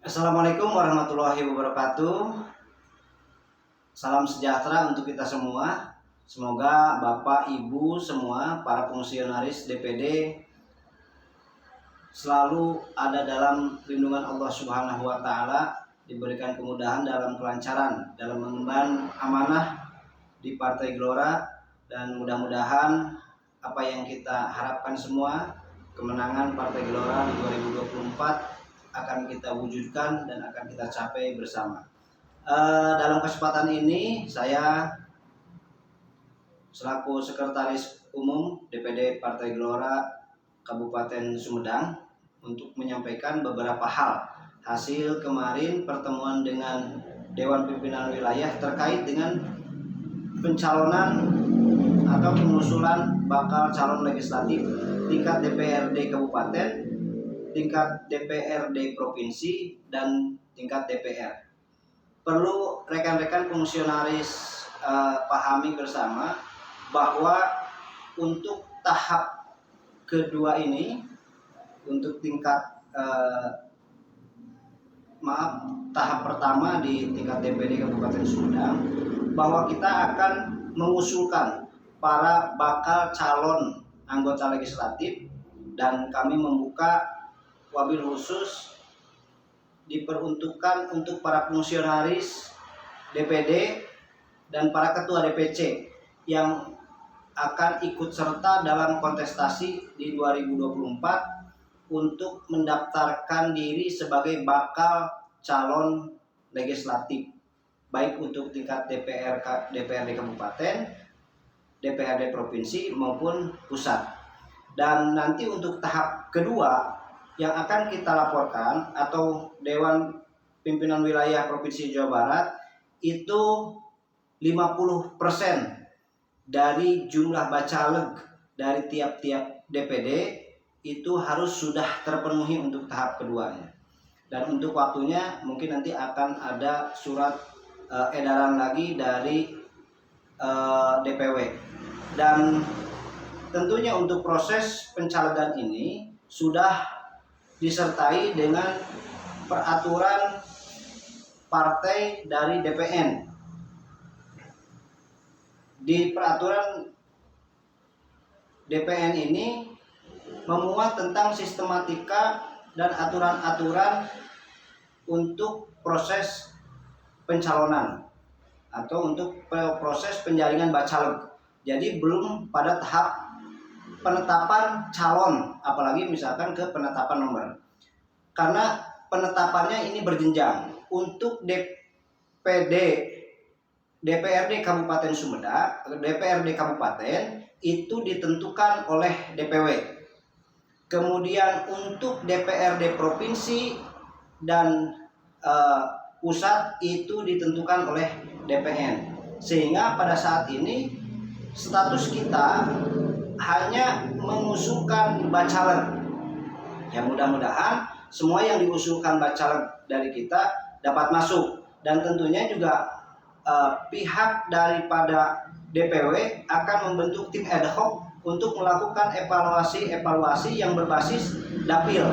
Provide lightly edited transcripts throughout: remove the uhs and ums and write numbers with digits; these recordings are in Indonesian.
Assalamualaikum warahmatullahi wabarakatuh. Salam sejahtera untuk kita semua. Semoga Bapak, Ibu semua, para fungsionaris DPD selalu ada dalam lindungan Allah Subhanahu wa taala, diberikan kemudahan dalam kelancaran dalam mengemban amanah di Partai Gelora, dan mudah-mudahan apa yang kita harapkan semua, kemenangan Partai Gelora di 2024 akan kita wujudkan dan akan kita capai bersama. Dalam kesempatan ini saya selaku Sekretaris Umum DPD Partai Gelora Kabupaten Sumedang untuk menyampaikan beberapa hal hasil kemarin pertemuan dengan Dewan Pimpinan Wilayah terkait dengan pencalonan atau pengusulan bakal calon legislatif tingkat DPRD Kabupaten, tingkat DPRD Provinsi, dan tingkat DPR. Perlu rekan-rekan fungsionaris pahami bersama bahwa untuk tahap kedua ini, untuk tingkat tahap pertama di tingkat DPD Kabupaten Sumedang, bahwa kita akan mengusulkan para bakal calon anggota legislatif, dan kami membuka wabil khusus diperuntukkan untuk para fungsionaris DPD dan para ketua DPC yang akan ikut serta dalam kontestasi di 2024 untuk mendaftarkan diri sebagai bakal calon legislatif, baik untuk tingkat DPRD Kabupaten, DPRD Provinsi maupun pusat. Dan nanti untuk tahap kedua yang akan kita laporkan atau Dewan Pimpinan Wilayah Provinsi Jawa Barat itu 50% dari jumlah bacaleg dari tiap-tiap DPD itu harus sudah terpenuhi untuk tahap keduanya. Dan untuk waktunya mungkin nanti akan ada surat edaran lagi dari DPW. Dan tentunya untuk proses pencalegan ini sudah disertai dengan peraturan partai dari DPN. Di peraturan DPN ini memuat tentang sistematika dan aturan-aturan untuk proses pencalonan atau untuk proses penjaringan bacaleg. Jadi belum pada tahap penetapan calon, apalagi misalkan ke penetapan nomor. Karena penetapannya ini berjenjang. Untuk DPRD Kabupaten Sumedang, DPRD Kabupaten itu ditentukan oleh DPW. Kemudian untuk DPRD Provinsi dan pusat itu ditentukan oleh DPN. Sehingga pada saat ini status kita hanya mengusulkan bacaleg. Ya, mudah-mudahan semua yang diusulkan bacaleg dari kita dapat masuk, dan tentunya juga pihak daripada DPW akan membentuk tim ad hoc untuk melakukan evaluasi yang berbasis dapil,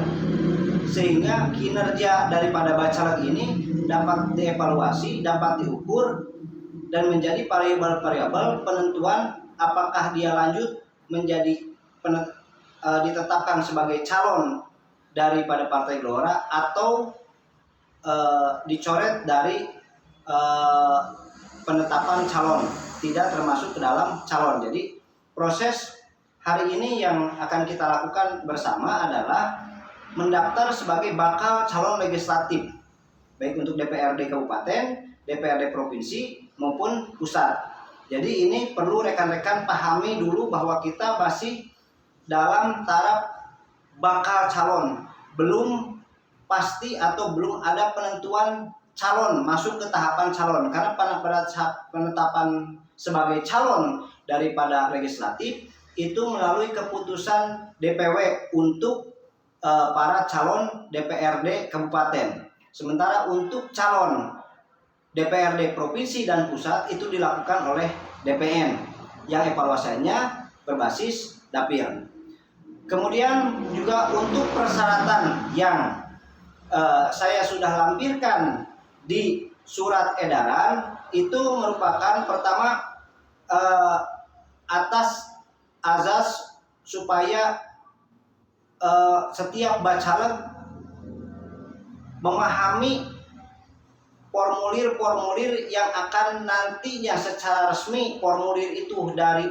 sehingga kinerja daripada bacaleg ini dapat dievaluasi, dapat diukur, dan menjadi variabel penentuan apakah dia lanjut menjadi ditetapkan sebagai calon daripada Partai Gelora atau dicoret dari penetapan calon, tidak termasuk ke dalam calon. Jadi proses hari ini yang akan kita lakukan bersama adalah mendaftar sebagai bakal calon legislatif, baik untuk DPRD Kabupaten, DPRD Provinsi maupun pusat. Jadi ini perlu rekan-rekan pahami dulu bahwa kita masih dalam taraf bakal calon, belum pasti atau belum ada penentuan calon masuk ke tahapan calon. Karena pada penetapan sebagai calon daripada legislatif itu melalui keputusan DPW untuk para calon DPRD Kabupaten. Sementara untuk calon DPRD Provinsi dan Pusat itu dilakukan oleh DPN yang evaluasinya berbasis dapil. Kemudian juga untuk persyaratan yang saya sudah lampirkan di surat edaran itu merupakan pertama atas azas supaya setiap bacalek memahami formulir-formulir yang akan nantinya secara resmi formulir itu dari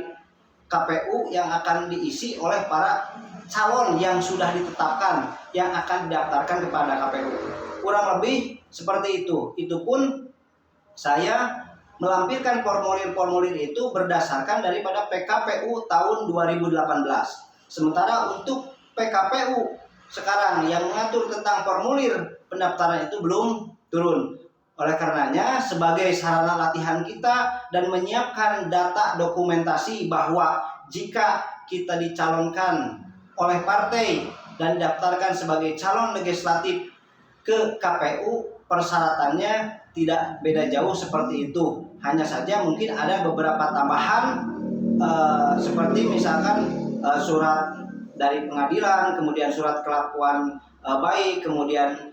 KPU yang akan diisi oleh para calon yang sudah ditetapkan yang akan didaftarkan kepada KPU. Kurang lebih seperti itu. Itu pun saya melampirkan formulir-formulir itu berdasarkan daripada PKPU tahun 2018. Sementara untuk PKPU sekarang yang mengatur tentang formulir pendaftaran itu belum turun. Oleh karenanya, sebagai sarana latihan kita dan menyiapkan data dokumentasi bahwa jika kita dicalonkan oleh partai dan didaftarkan sebagai calon legislatif ke KPU, persyaratannya tidak beda jauh seperti itu. Hanya saja mungkin ada beberapa tambahan seperti misalkan surat dari pengadilan, kemudian surat kelakuan baik, kemudian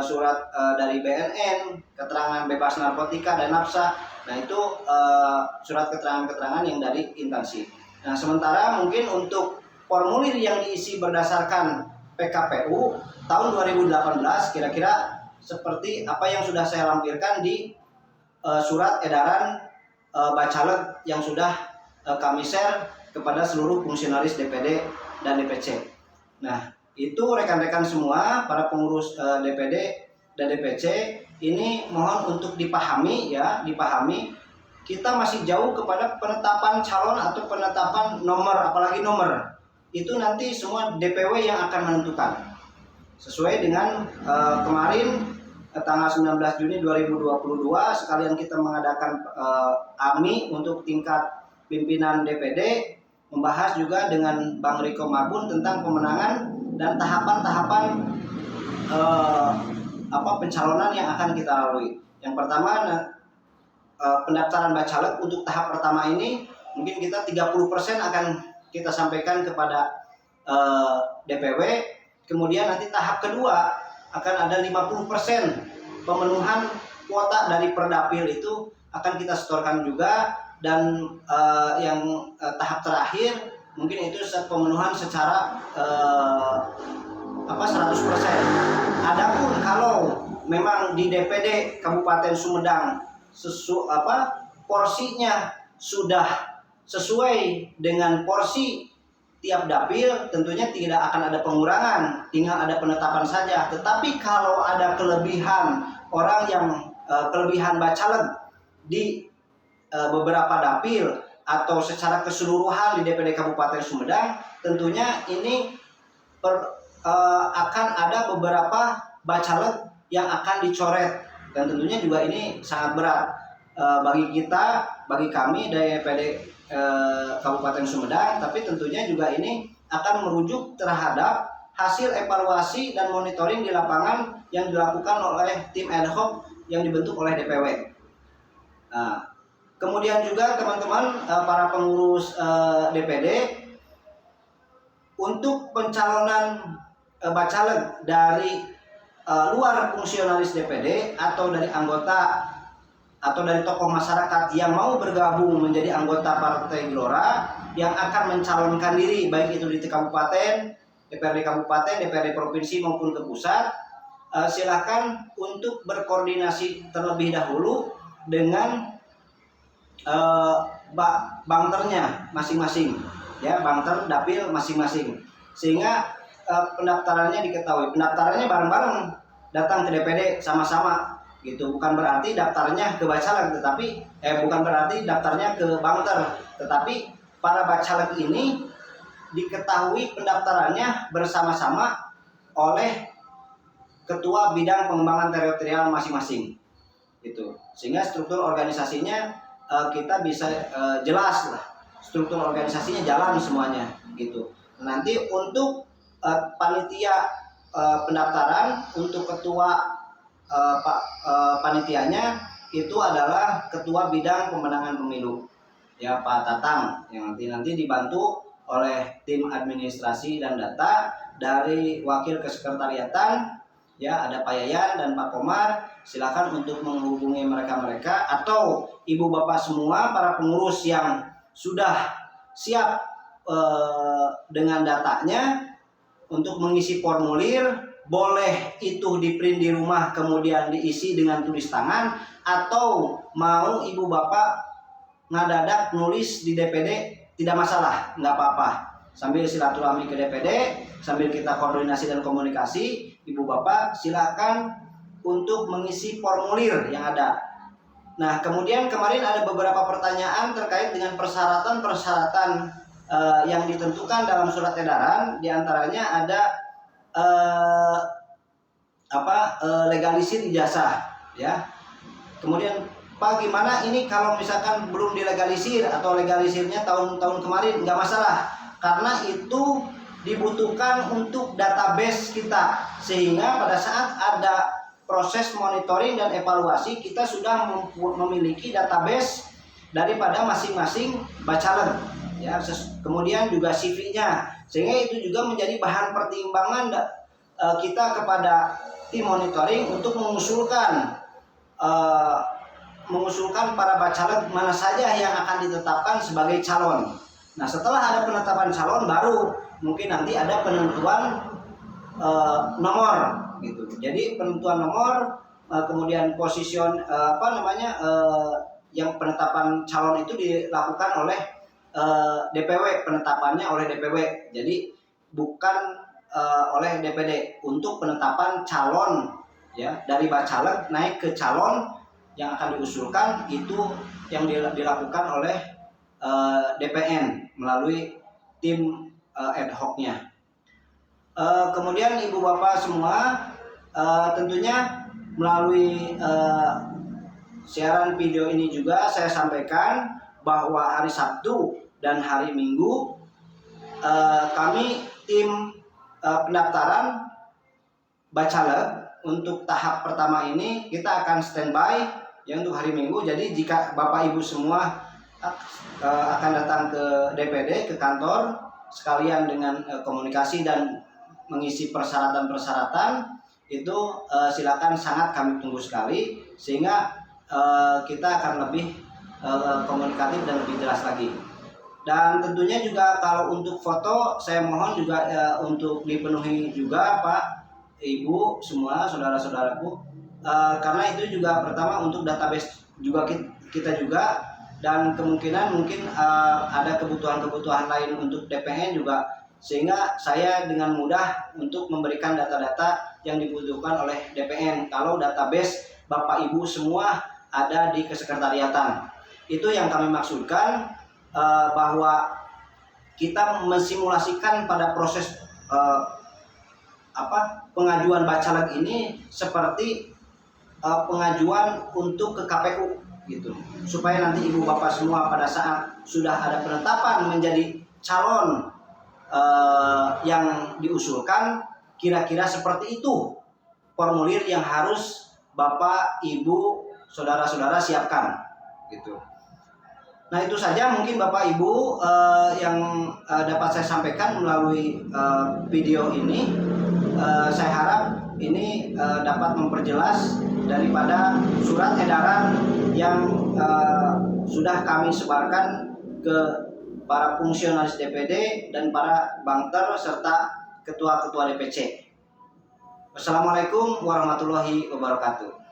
surat dari BNN, keterangan bebas narkotika dan nafsa. Nah itu surat keterangan-keterangan yang dari instansi. Nah sementara mungkin untuk formulir yang diisi berdasarkan PKPU tahun 2018 kira-kira seperti apa yang sudah saya lampirkan di surat edaran bacalek yang sudah kami share kepada seluruh fungsionaris DPD dan DPC. Nah, itu rekan-rekan semua para pengurus DPD dan DPC ini mohon untuk dipahami ya, dipahami kita masih jauh kepada penetapan calon atau penetapan nomor, apalagi nomor. Itu nanti semua DPW yang akan menentukan. Sesuai dengan kemarin tanggal 19 Juni 2022 sekalian kita mengadakan AMI untuk tingkat pimpinan DPD, membahas juga dengan Bang Riko Marbun tentang pemenangan dan tahapan-tahapan pencalonan yang akan kita lalui. Yang pertama pendaftaran bacalek untuk tahap pertama ini mungkin kita 30% akan kita sampaikan kepada DPW. Kemudian nanti tahap kedua akan ada 50% pemenuhan kuota dari Perdapil itu akan kita setorkan juga. Dan yang tahap terakhir mungkin itu pemenuhan secara 100%. Adapun kalau memang di DPD Kabupaten Sumedang porsinya sudah sesuai dengan porsi tiap dapil, tentunya tidak akan ada pengurangan, tinggal ada penetapan saja. Tetapi kalau ada kelebihan orang yang kelebihan bacalek di beberapa dapil atau secara keseluruhan di DPD Kabupaten Sumedang, tentunya ini akan ada beberapa bacalek yang akan dicoret dan tentunya juga ini sangat berat bagi kita, bagi kami dari DPD Kabupaten Sumedang, tapi tentunya juga ini akan merujuk terhadap hasil evaluasi dan monitoring di lapangan yang dilakukan oleh tim ad hoc yang dibentuk oleh DPW. Nah, kemudian juga teman-teman para pengurus DPD untuk pencalonan bacalek dari luar fungsionaris DPD atau dari anggota atau dari tokoh masyarakat yang mau bergabung menjadi anggota Partai Gelora yang akan mencalonkan diri baik itu di kabupaten, DPRD kabupaten, DPRD provinsi maupun ke pusat, silakan untuk berkoordinasi terlebih dahulu dengan bangternya masing-masing, ya, bangter dapil masing-masing, sehingga pendaftarannya diketahui. Pendaftarannya bareng-bareng datang ke DPD sama-sama gitu, bukan berarti daftarnya ke bacalek, tetapi bukan berarti daftarnya ke bangter, tetapi para bacalek ini diketahui pendaftarannya bersama-sama oleh ketua bidang pengembangan teritorial masing-masing gitu, sehingga struktur organisasinya kita bisa jelas lah, struktur organisasinya jalan semuanya gitu. Nanti untuk panitia pendaftaran, untuk ketua panitianya itu adalah ketua bidang pemenangan pemilu ya, Pak Tatang, yang nanti dibantu oleh tim administrasi dan data dari wakil kesekretariatan ya, ada Pak Yayan dan Pak Komar. Silakan untuk menghubungi mereka-mereka, atau ibu bapak semua para pengurus yang sudah siap dengan datanya untuk mengisi formulir. Boleh itu di print di rumah kemudian diisi dengan tulis tangan, atau mau ibu bapak ngadadak nulis di DPD, tidak masalah, nggak apa-apa. Sambil silaturahmi ke DPD, sambil kita koordinasi dan komunikasi, ibu bapak silakan untuk mengisi formulir yang ada. Nah, kemudian kemarin ada beberapa pertanyaan terkait dengan persyaratan-persyaratan yang ditentukan dalam surat edaran. Di antaranya ada legalisir ijazah, ya. Kemudian, Pak, gimana ini kalau misalkan belum dilegalisir atau legalisirnya tahun-tahun kemarin? Nggak masalah, karena itu dibutuhkan untuk database kita, sehingga pada saat ada proses monitoring dan evaluasi kita sudah memiliki database daripada masing-masing bacalek, ya. Kemudian juga CV-nya, sehingga itu juga menjadi bahan pertimbangan kita kepada tim monitoring untuk mengusulkan para bacalek mana saja yang akan ditetapkan sebagai calon. Nah, setelah ada penetapan calon, baru mungkin nanti ada penentuan nomor, gitu. Jadi penentuan nomor, kemudian position yang penetapan calon itu dilakukan oleh DPW, penetapannya oleh DPW. Jadi bukan oleh DPD untuk penetapan calon, ya, dari bacalek naik ke calon yang akan diusulkan, itu yang dilakukan oleh DPN melalui tim ad hoc-nya. Kemudian ibu bapak semua, tentunya melalui siaran video ini juga saya sampaikan bahwa hari Sabtu dan hari Minggu kami tim pendaftaran bacalek untuk tahap pertama ini kita akan standby, ya, untuk hari Minggu. Jadi jika Bapak Ibu semua akan datang ke DPD, ke kantor, sekalian dengan komunikasi dan mengisi persyaratan-persyaratan itu, silakan, sangat kami tunggu sekali, sehingga kita akan lebih komunikatif dan lebih jelas lagi. Dan tentunya juga kalau untuk foto, saya mohon juga untuk dipenuhi juga Pak, Ibu semua, saudara-saudaraku, karena itu juga pertama untuk database juga kita juga, dan kemungkinan mungkin ada kebutuhan-kebutuhan lain untuk DPN juga, sehingga saya dengan mudah untuk memberikan data-data yang dibutuhkan oleh DPN kalau database Bapak Ibu semua ada di kesekretariatan. Itu yang kami maksudkan, bahwa kita mensimulasikan pada proses pengajuan bacalek ini seperti pengajuan untuk ke KPU, gitu, supaya nanti ibu bapak semua pada saat sudah ada penetapan menjadi calon yang diusulkan, kira-kira seperti itu formulir yang harus bapak, ibu, saudara-saudara siapkan, gitu. Nah, itu saja mungkin Bapak Ibu yang dapat saya sampaikan melalui video ini. Saya harap ini dapat memperjelas daripada surat edaran yang sudah kami sebarkan ke para fungsionaris DPD dan para bangter serta ketua-ketua DPC. Wassalamualaikum warahmatullahi wabarakatuh.